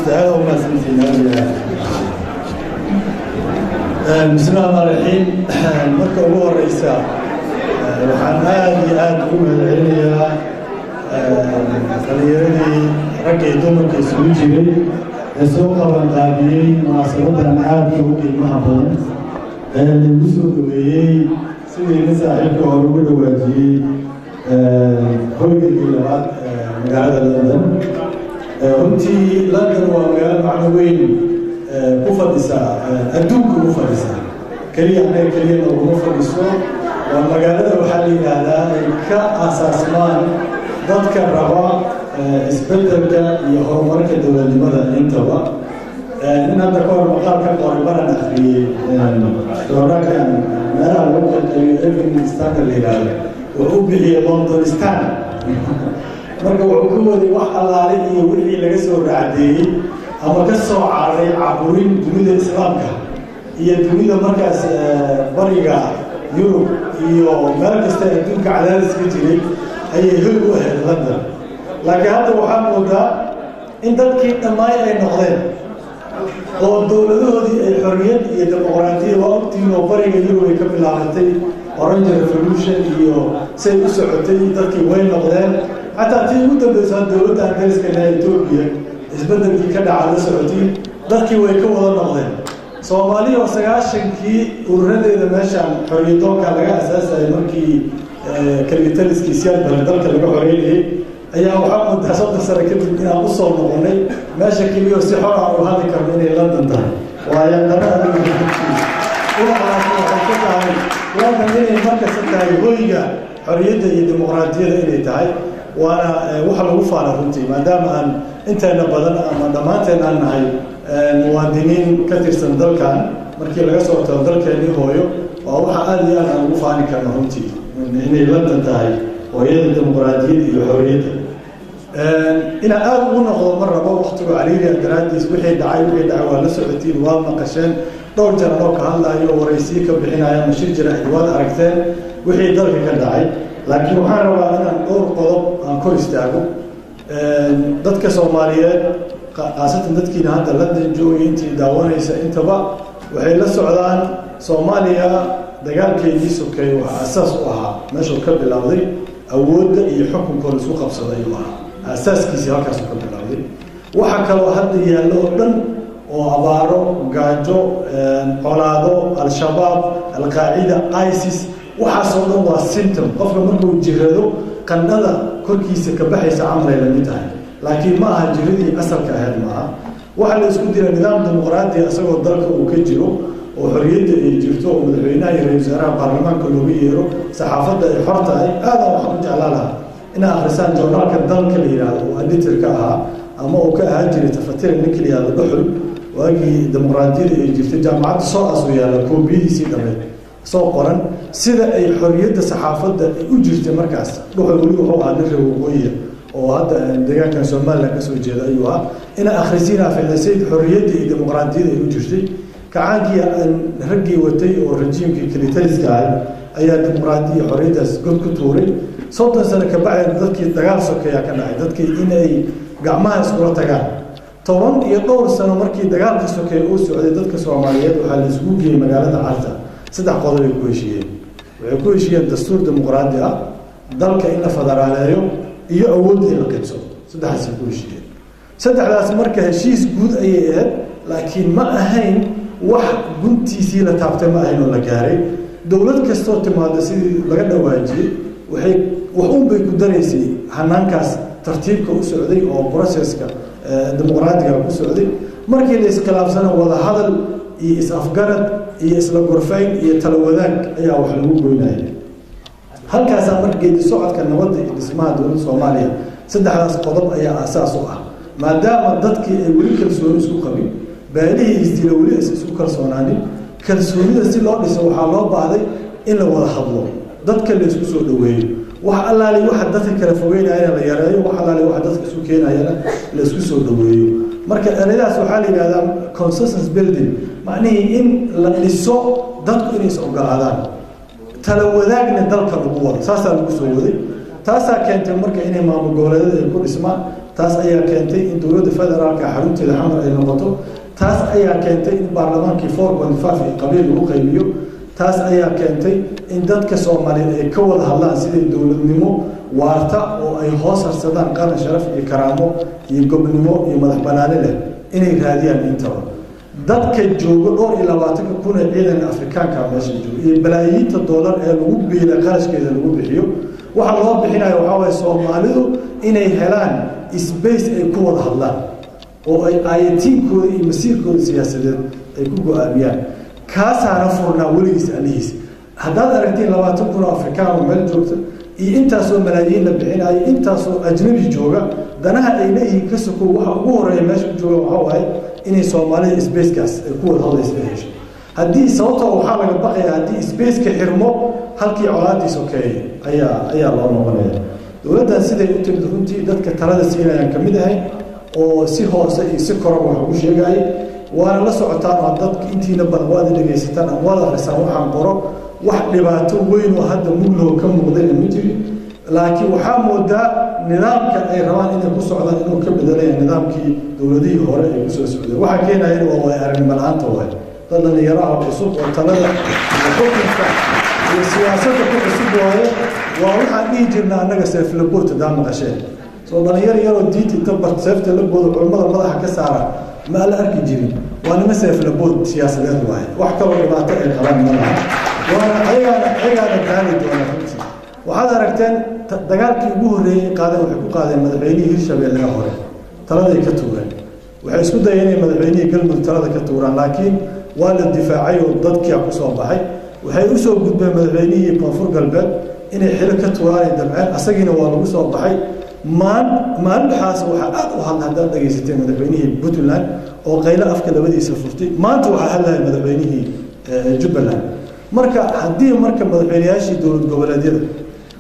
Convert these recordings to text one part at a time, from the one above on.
هذا هو ما سنتنا بسم الله الرحمن الرحيم مركب هو الرئيس waxaan aad ugu mahadcelinayaa dhalinyaradi ragga iyo dumarka isugu jiray ee soo qabanqaabiyey munaasabadan aadka u qiimaha badan ee lagu soo dhaweeyey sidii saaxiibka hore ugu dhawaajiyey hoygii labaad magaalada London runtii London waa magaalo macno weyn ku fadhisa adduunka ku fadhisa kaliya laguma fadhiso ومجالات وحالي هذا كأساسمان ضد كرهوا إسبتر كيهو مركز الدولة لماذا انتوا من هذا كور مقال كان قريبا في دورة كان نرى الوقت اللي نستعمل الليلة وأبلي لندنستان مركب حكومة دي وحلا عليه يوري لجسور عادي أما كسر على عبورين دولة الإسلام هي دولة مركز بريقة يوروب iyo meel kasta adduunka cadaadis ka jiray ayay hog u ahayd London laakiin hadda waxaa moodaa in dadkii dhammaan ay noqdeen oo dowladoodii ay xorriyad iyo dimuqraadiyad oo ogtiin oo bariga Yurub ay ka bilaabatay Orange Revolution iyo say u socotay dadkii way noqdeen xataa tii ugu dambeysay dowladda Ingiriiska ee Ethiopia isbeddelkii ka dhacay la socotay dadkii way ka wada noqdeen Soomaaliya oo 90kii ururadeeda meeshan xorriyadooka laga asaasay markii kalitaliskii siyaasadda dalka laga xoreeyay ayaa waxa uu taasoo sare kadib inaan u soo noqonay meesha kaliya si xor ah u hadi karno inay London tahay waayo dara adiga London inay marka tahay hoyga xorriyadda iyo dimuqraadiyadda inay tahay waana waxa lagu faano runtii maadaama aan inteena badan ama dhamaanteen aan nahay muwaadiniin ka tirsan dalkan markii laga soo tago dalkeennii hooyo waa waxa aad iyo aad ugu faani karno runtii inay London tahay hooyada dimuqraadiyadda iyo xorriyadda ina aad ugu noqdo mar rabo waqtiga cariiriga daraadiis wixii dhacay waa la socotiin waa maqasheen dhowr jeer oo ka hadlayo waraysi ka bixinaya mashir jira waad aragteen wixii dalka ka dhacay laakiin waxaan rabaa inaan dhowr qodob aan kor istaago dadka Soomaaliyeed qaasatan dadkiina hadda London joogay intii daawanaysa intaba waxay la socdaan Soomaaliya dagaalkeedii sokay waxa asaas u ahaa meesha ka bilowday awoodda iyo xukunka isku qabsaday waa asaaskiisa halkaas ka bilowday waxa kale oo hadda yaalo dhan oo abaaro gaajo qolaado al-shabaab al-qaacida ISIS waxa soo dhan waa symptom qofka markuu jirado qandhada korkiisa ka baxaysa amal ay la mid tahay laakiin ma aha jiradii asalka ahayd maaha waxa la isku diray nidaam dimuqraadi asagoo dalka uu ka jiro oo xorriyadda ay jirto oo madaxweynaha iyo ra'iisul wasaaraha baarlamaanka looga yeero saxaafadda ay xor tahay aad waxaan u jeclaan lahaa in akhrisaan journalka dalka la yiraahdo oo editor-ka ahaa ama uu ka ahaan jiray tafatir ninka la yiraahdo dhuxul waagii dimuqraadiyadda ay jirtay jaamacadda soo asu yaala koobiyadiisii dhameed soo qoran sida ay xorriyadda saxaafadda ay u jirtay markaas dhuxul weli wuxuu ahaa nin reer waqooyi oo hadda deegaanka Soomaaliya ka soo jeeda ayuu ah in akhrisina ficilsayd xorriyadda iyo dimuqraadiyadda ay u jirtay kacaankii raggii watay oo rejiimkii kalitaliska ayaa dimuqraadiyadda xorriyaddaas god ku tuuray 30 sano ka bacdi dadkii dagaal sokeeya ka dhacay dadkii inay gacmaha iskula tagaan 10 iyo dhowr sano markii dagaalka sokeeya uu socday dadka Soomaaliyeed waxaa la isugu geeyay magaalada Carta saddex qodob ay ku heshiiyeen waxay ku heshiiyeen dastuur dimuqraadi ah dalka in la federaaleeyo iyo awoodda la qabso saddexdaas ku heshiiyeen saddexdaas marka heshiis guud ayay ahayd laakiin ma ahayn wax guntiisii la taabtay ma ahayn oo la gaaray dawlad kasta oo timaada sidii laga dhawaajiyay waxay wax u bay ku dareysay hanaankaas tartiibka u socday oo processka dimuqraadiga ku socday markii la iskhilaafsana wada hadal iyo is-afgarad iyo isla gorfayn iyo talo wadaag ayaa wax lagu goynayay halkaas markii socodka nabadda iyo dhismaha dowladda Soomaaliya saddexdaas qodob ayaa asaas u ah maadaama dadkii ay weli kalsooni isku qabin baadihii isdila weli isku kalsoonaanin kalsoonida si loo dhiso waxaa loo baahday in la wada hadlo dadka la isku soo dhaweeyo wax allaali waxa dadka kala fogeynayna la yareeyo wax allaali waxa dadka isku keenayna la isku soo dhaweeyo marka erayadaas waxaa la yiraahdaa consensus building macnaheedu in la dhiso dadku inay is ogolaadaan tala wadaagna dalka lagu wado saasaa lagu soo waday taasaa keentay marka inay maamul goboleedyada ay ku dhismaan taas ayaa keentay in dowladda federaalka xarunteeda xamar ay noqoto taas ayaa keentay in baarlamaankii 4.5 qabiil lagu qaybiyo taas ayaa keentay in dadka Soomaaliyeed ay ka wada hadlaan sidii dowladnimo waarta oo ay hoos harsadaan qaran sharaf iyo karaamo iyo gobnimo iyo madax banaani leh inay raadiyaan intaba dadka jooga dhowr iyo 20 kun ee ciidan Afrikaanka meesha jooga iyo balaayiinta dollar ee lagu biilay qarashkeeda lagu bixiyo waxa loo bixinayo waxa way Soomaalidu inay helaan space ay ku wada hadlaan oo ay ayatiinkooda iyo masiirkooda siyaasadeed ay ku go'aamiyaan kaasaana furnaa weligiis alihiis haddaad aragtiin 20 kun oo Afrikaan oo meel joogta iyo intaasoo malaayiin la bixinayo intaasoo ajnabi jooga danaha ay leeyihiin ka soko waxa ugu horeeya meesha jooga waxa waaye inay Soomaalida space-kaas ay ku wada hadlayso hesho haddii sababtoo waxaa laga baqayaa haddii space-ka xirmo halkii colaadiisa ayaa loo noqonaya dowladdan siday u timid runtii dadka talada siinayaan ka mid ahay oo si hoose iyo si koro wax ugu sheegay waana la socotaan oo dadka intiina badan waad dhageysataan ama wada akhrisaan waxaan qoro wax dhibaato weyn oo hadda muglow ka muuqday ma jiro laakiin waxaa moodaa nidaamka ay rabaan inay ku socdaan inuu ka bedelayo nidaamkii dowladihii hore ay ku soo socdeen waxa keenaya in waa aragnimo la'aanta way dad dhalinyaraha cusub oo talada iyo xukunka iyo siyaasadda ku cusub waaye waa waxaan dhihi jirnaa annaga seeflaboorta daa maqasheen soo dhalinyaro yaroo diinta inta barta seefta la boodo culimmada madaxa ka saara ma la arki jirin waa nima seeflabood siyaasadeed waaye wax kaloo dhibaato ay qabaan ma laha waana ayagaana gaali doona runtii waxaad aragteen dagaalkii ugu horreeyey qaadeen waxay ku qaadeen madaxweynihii Hirshabeelle hore taladay ka tuureen waxay isku dayeen inay madaxweynihii Galmudug talada ka tuuraan laakiin waa la difaacay oo dadkii ku soo baxay waxay u soo gudbeen madaxweynihii Koonfur Galbeed inay xilo ka tuuraan dabceen asagina waa lagu soo baxay maalmahaas waxa aad u hadlaan dhageysatay madaxweynihii Puntland oo qaylo afka labadiisa furtay maanta waxa hadlaya madaxweynihii Jubbaland marka haddii madaxweynayaashii dowlad goboleedyada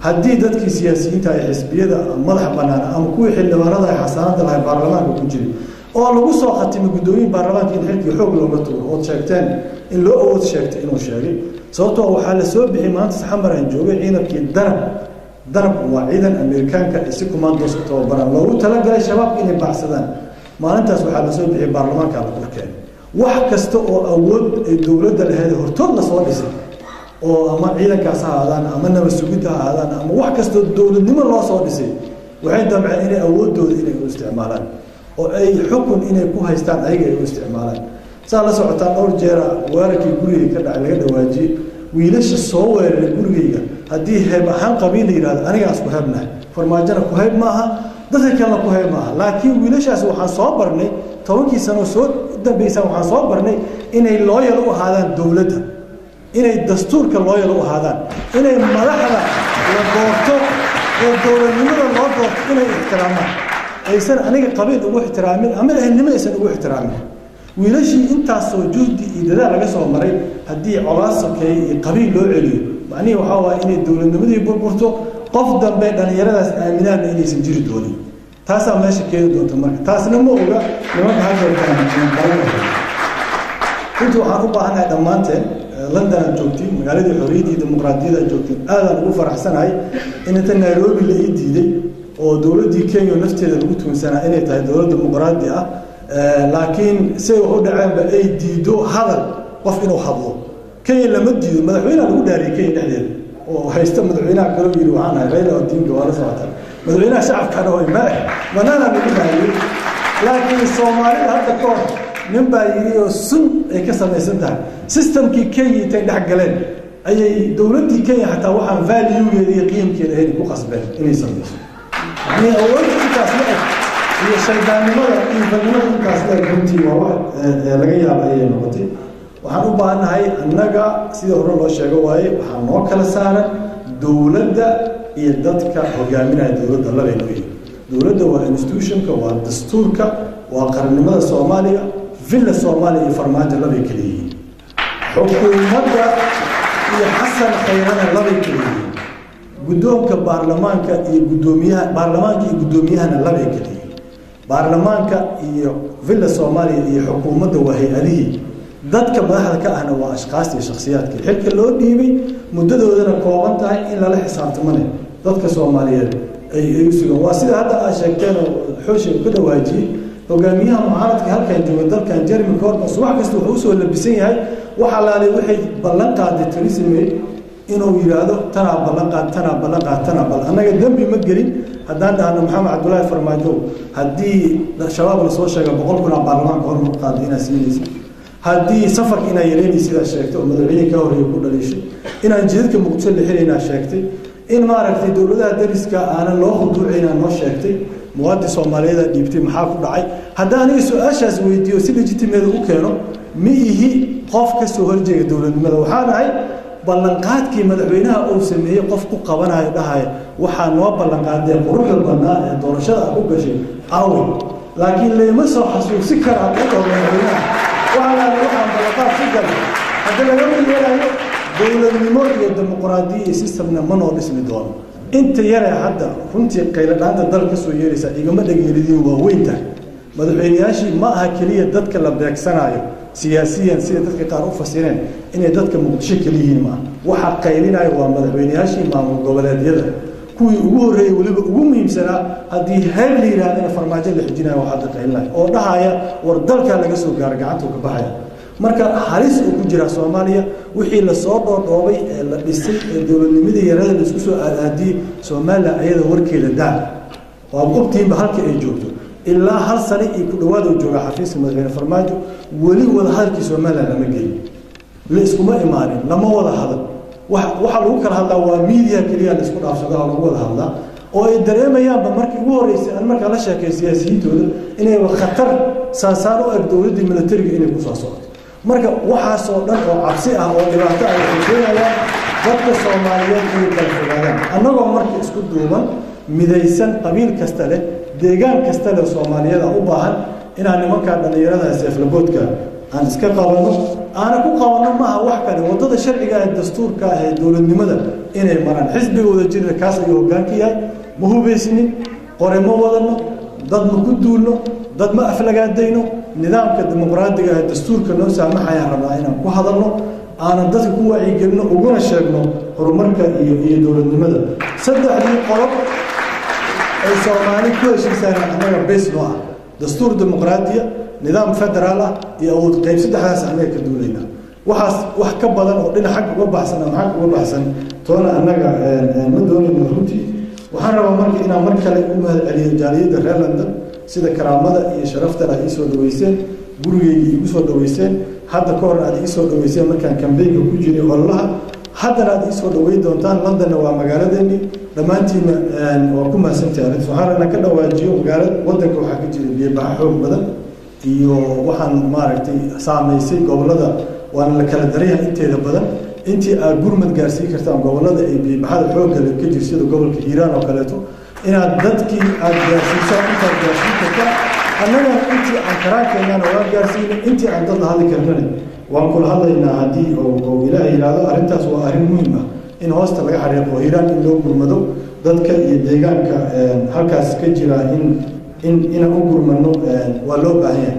haddii dadkii siyaasiyiinta ay xisbiyada madax bannaan ama kuwii xildhibaanada ay xasaanada lahay baarlamaanka ku jiray oo lagu soo khatimay gudoomiye baarlamaanka in xilkii xoog looga tuuro oo sheegteen in loo awood sheegtay inuu sheegay sababtoo waxaa la soo bixi maanta Xamar aan joogay ciidankii darab waa ciidan Ameerikaanka si commandos ku tababaran loogu talagalay shabaabka inay baxsadaan maalintaas waxaa la soo bixi baarlamaanka la qorkeen wax kasta oo awood ay dowladda lahayd hortood la soo dhisay oo ama ciidankaas ha ahaadaan ama nabad sugidda ha ahaadaan ama wax kasta dowladnimo loo soo dhisay waxay damceen inay awoodooda inay u isticmaalaan oo ay xukun inay ku haystaan ayaga ay u isticmaalaan saa la socotaan dhowr jeer weerarkii guriga ka dhacay laga dhawaajiyay wiilasha soo weeraray gurigayga haddii heeb ahaan qabiil yiraahdo anigaas ku heebnahay farmaajana ku heeb maaha dadka kale ku heeb maaha laakiin wiilashaas waxaan soo barnay 10 sano soo dambaysa waxaan soo barnay inay looyal u ahaadaan dowladda inay dastuurka looyal u ahaadaan inay madaxda la doorto oo dowladnimada loo doorto inay ixtiraamaan aysan aniga qabiil ugu ixtiraamin ama ehelnimo aysan ugu ixtiraamin wiilashii intaasoo juhdi iyo dadaal laga soo maray haddii colaasakay iyo qabiil loo celiyo macnihi waxaa waaye inay dowladnimadii burburto qof dambe dhalinyaradaas aaminaanna inaysan jiri doonin taasaa meesha keeni doonta marka taasna ma oga nimanka halkeetaan inta waxaan u baahanahay dhammaanteen London aan joogtiin magaaladii xorriyadda iyo dimuqraadiyadda aan joogtiin aadaan ugu faraxsanahay in inta Nairobi la ii diiday oo dowladdii Kenya nafteeda lagu tuunsanaa inay tahay dowlad dimuqraadi ah laakiin say u dhaceenba ay diido hadal qof inuu hadlo Kenya lama diido madaxweynaha lagu dhaariyay Kenya dhexdeeda oo haysta madaxweynaha kale yiri waxaan ahay Raila Odinga wala socota madaxweynaha shacabka oo manana lagu dhaariyay laakiin Soomaalida hadda koor nin baa yiri oo sun ay ka samaysan tahay systemkii Kenya intay dhex galeen ayay dowladdii Kenya xataa waxaan value-geeda iyo qiimkeeda ay ku qasbeen inay samayso yani awoodda intaas la eg iyo shaydaannimada iyo falnimada intaas la eg runtii waa wax laga yaabo ayay noqotay waxaan u baahanahay annaga sida hore loo sheego waaye waxaa noo kala saaran dowladda iyo dadka hogaaminaya dowladda laba weyn dowladda waa institutionka waa dastuurka waa qarannimada Soomaaliya villa Soomaaliya iyo farmaajo laba kale yihiin xukuumadda iyo xasan khayrana laba kale yihiin guddoonka baarlamaanka iyo guddoomiyahana laba kale yihiin baarlamaanka iyo villa Soomaaliya iyo xukuumadda waa hay'adihii dadka madaxda ka ahna waa ashqaas iyo shakhsiyaadka xilka loo dhiibay muddadoodana kooban tahay in lala xisaabtamane dadka Soomaaliyeed ay sugan waa sida hadda ay sheegteen xooshi ku dhawaajiyay hogaamiyaha mucaaradka halkan jooga dalkan Jeremy Corbyn wax kasta wuxuu soo labisan yahay waxa la leeyahay waxay ballan qaaday Theresa May inuu yiraahdo tana ballan anaga dambi ma gelin haddaan dhahno Maxamed Cabdullaahi Farmaajo haddii shabaab la soo sheegay 100 kun baarlamaanka hor qaad inay siinayso haddii safarka inay yeelanayso sida sheegtay oo madaxweynaha ka horeeyay ku dhalishay inaan jidadka Muqdisho la xiriirina sheegtay in maaragtay dawladaha dariska aan loo khuduucayna noo sheegtay muwaadin Soomaaliyeed dhiibtay maxaa ku dhacay haddaan ay su'aashaas weydiiyo si legitimate u keeno miihi qof ka soo horjeeda dawladnimada waxaan ahay ballanqaadkii madaxweynaha uu sameeyay qof ku qabanayo dhahay waxa noo ballanqaaday quruxda banaa ee doorashada ku gashay aaway laakiin leema soo xasuusi karaa madaxweynaha waxaan ballanqaad si galay hadda laga yeelayo dawladnimo iyo dimuqraadiyo systemna ma noo dhismi doono inta yare hadda runtii qayladhaanta dalka soo yeeraysa igama dhageeridin waa weynta madaxweynayaashii ma aha kaliya dadka la beegsanayo siyaasiyan sida dadka qaar u fasireen inay dadka Muqdisho kaliyiin ma waxa qaylinayo waa madaxweynayaashii maamul goboleedyada kuwii ugu horeeyay waliba ugu muhiimsanaa haddii heer la yiraahdo farmaajo la xijinayo waxa dadka qaylinayo oo dhahaya war dalka laga soo gaar gacanta ka baxaya marka halis uu ku jira Soomaaliya wixii la soo dhoobay ee la dhisay ee dawladnimada yarada la isku soo aadaadiyay Soomaaliya ayada warkeeda daa waa qobtiinba halka ay joogto ilaa hal sano iyo ku dhawaad uu jooga xafiiska madaxweyne Farmaajo wali wada hadalkii Soomaaliya lama gelin la iskuma imaanin lama wada hadal waxa lagu kala hadlaa waa media kaliya la isku dhaafsado lagu wada hadlaa oo ay dareemayaan markii ugu horeysay aan marka la sheekay siyaasiyiintooda inay khatar saasaar u ag dawladda militariga inay ku soo socdo marka waxa soo dhan oo cabsi ah oo dhibaato ay keenayaan dadka Soomaaliyeed ee kala fogaadaan annagoo markii isku duuban midaysan qabiil kasta leh deegaan kasta leh Soomaaliyeed u baahan inaan nimanka dhalinyarada seeflaboodka aan iska qabano aan ku qabano ma wax kale wadada sharciga ee dastuurka ee dawladnimada inay maraan xisbigooda jira kaas ay hoggaankiyahay ma hubeysnin qoremo wadano dad ma ku duulno dad ma aflagaadayno nidaamka dimuqraadiga ee dastuurka noo saamaxaya rabaa inaan ku hadalno aan dadka ku wacyigelino uguna sheegno horumarka iyo dawladnimada saddexdii qodob ay Soomaali ku heshiisaan annaga base noo ah dastuur dimuqraadiya nidaam federaal ah iyo awood qayb saddexdaas annaga ka duulayna waxaas wax ka badan oo dhinac xaq uga baxsan ama xaq uga baxsan toona annaga ma doonayno runtii waxaan rabaa markii inaan mar kale u mahadceliyo jaaliyadda reer London sida karaamada iyo sharafta ay soo dhaweyseen gurigeyga igu soo dhaweyseen hadda ka hor aad soo dhaweyseen markaan kambeynka ku jiray wallaha haddana aad soo dhaweyn doontaan London waa magaaladeeni dhamaantiin waa ku mahadsantahay waxaan ka dhawaajiyo magaalada wadanka waxa ka jira biyo xoog badan iyo waxaan maaragtay saameysay gobolada waan la kala dareeyaa inteeda badan intii aad gurmad gaarsiin kartaan gobolada ay biyo xoog leh ka jirto sida gobolka Hiiraan oo kaleeto inaad dadkii aad gaarsiisaan inta gaarsiin kartaa annaga intii aan karaankeenna waa gaarsiin intii aan dad hadli karnaa waan kula hadlaynaa hadii oo Ilaahay yiraahdo arintaas waa arin muhiim ah in hoosta laga xariiqo Hiiraan in loo gurmado dadka iyo deegaanka halkaas ka jira in u gurmano waa loo baahan yahay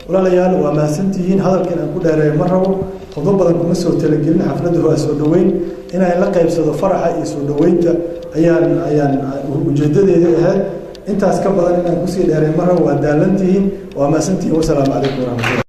walaalayaal waa maasantihiin hadalkan aan ku dheereeyo ma rabo qodob badan kuma soo talagelin xafladda waa soo dhaweyn inay la qaybsado faraxa iyo soo dhaweynta ayaan ujeedadeeda ahayd intaas ka badan inaan ku sii dheereeyo ma rabo waa daalantihiin waa maasantihiin wassalaamu calaykum waraxmatullahi